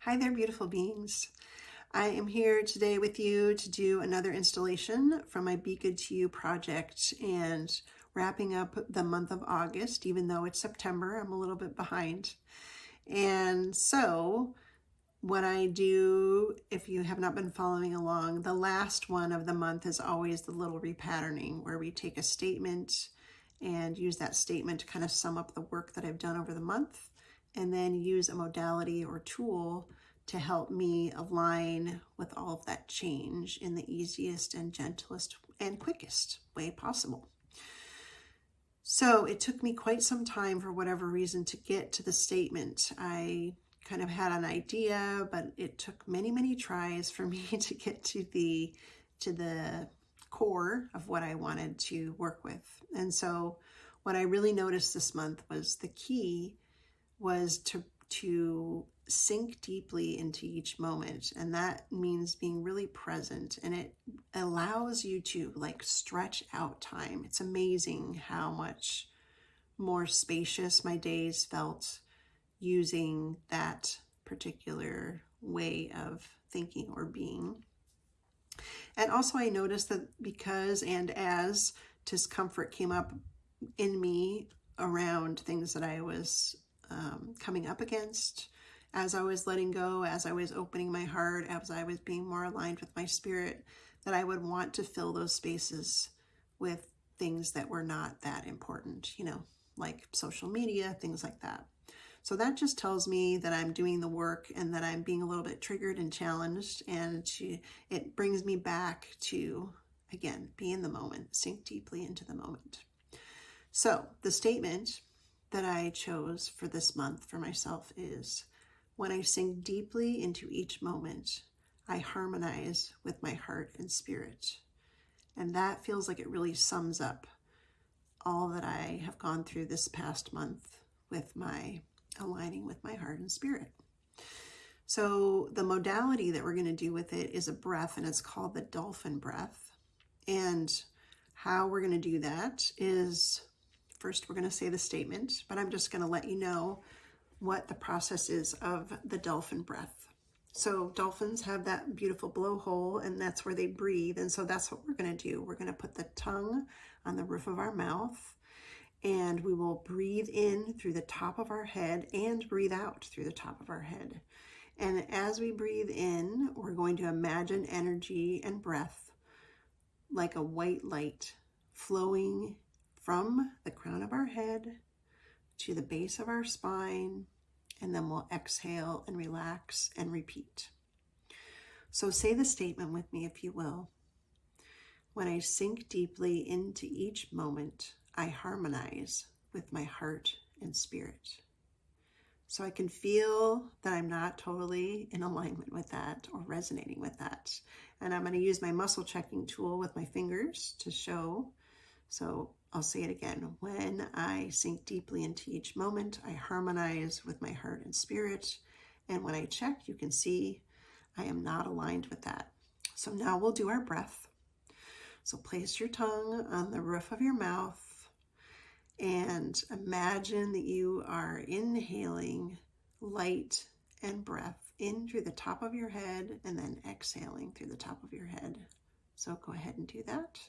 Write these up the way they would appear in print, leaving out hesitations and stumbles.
Hi there, beautiful beings. I am here today with you to do another installation from my Be Good to You project and wrapping up the month of August. Even though it's September, I'm a little bit behind. And so what I do, if you have not been following along, the last one of the month is always the little repatterning, where we take a statement and use that statement to kind of sum up the work that I've done over the month, and then use a modality or tool to help me align with all of that change in the easiest and gentlest and quickest way possible. So it took me quite some time, for whatever reason, to get to the statement. I kind of had an idea, but it took many, many tries for me to get to the core of what I wanted to work with. And so what I really noticed this month was the key was to sink deeply into each moment. And that means being really present, and it allows you to stretch out time. It's amazing how much more spacious my days felt using that particular way of thinking or being. And also I noticed that because and as discomfort came up in me around things that I was coming up against, as I was letting go, as I was opening my heart, as I was being more aligned with my spirit, that I would want to fill those spaces with things that were not that important, like social media, things like that. So that just tells me that I'm doing the work and that I'm being a little bit triggered and challenged, and it brings me back to, again, be in the moment, sink deeply into the moment. So the statement that I chose for this month for myself is, when I sink deeply into each moment, I harmonize with my heart and spirit. And that feels like it really sums up all that I have gone through this past month with my aligning with my heart and spirit. So the modality that we're going to do with it is a breath, and it's called the Dolphin Breath. And how we're going to do that is, first we're going to say the statement, but I'm just going to let you know what the process is of the dolphin breath. So dolphins have that beautiful blowhole, and that's where they breathe. And so that's what we're going to do. We're going to put the tongue on the roof of our mouth, and we will breathe in through the top of our head and breathe out through the top of our head. And as we breathe in, we're going to imagine energy and breath like a white light flowing from the crown of our head to the base of our spine, and then we'll exhale and relax and repeat. So say the statement with me, if you will. When I sink deeply into each moment, I harmonize with my heart and spirit. So I can feel that I'm not totally in alignment with that or resonating with that. And I'm going to use my muscle checking tool with my fingers to show. So I'll say it again. When I sink deeply into each moment, I harmonize with my heart and spirit. And when I check, you can see I am not aligned with that. So now we'll do our breath. So place your tongue on the roof of your mouth and imagine that you are inhaling light and breath in through the top of your head, and then exhaling through the top of your head. So go ahead and do that.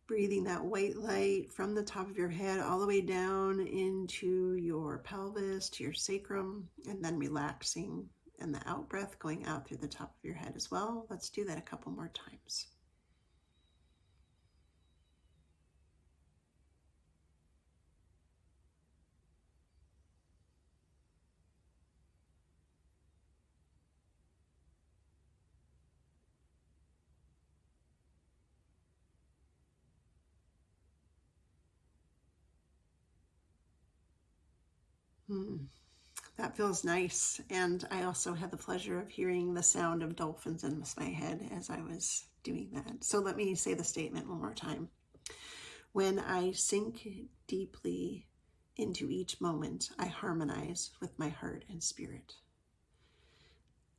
Breathing that white light from the top of your head all the way down into your pelvis, to your sacrum, and then relaxing, and the out breath going out through the top of your head as well. Let's do that a couple more times. That feels nice. And I also had the pleasure of hearing the sound of dolphins in my head as I was doing that. So let me say the statement one more time. When I sink deeply into each moment, I harmonize with my heart and spirit.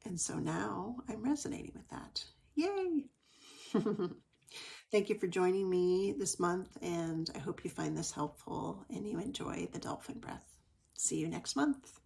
And so now I'm resonating with that. Yay! Thank you for joining me this month, and I hope you find this helpful and you enjoy the dolphin breath. See you next month.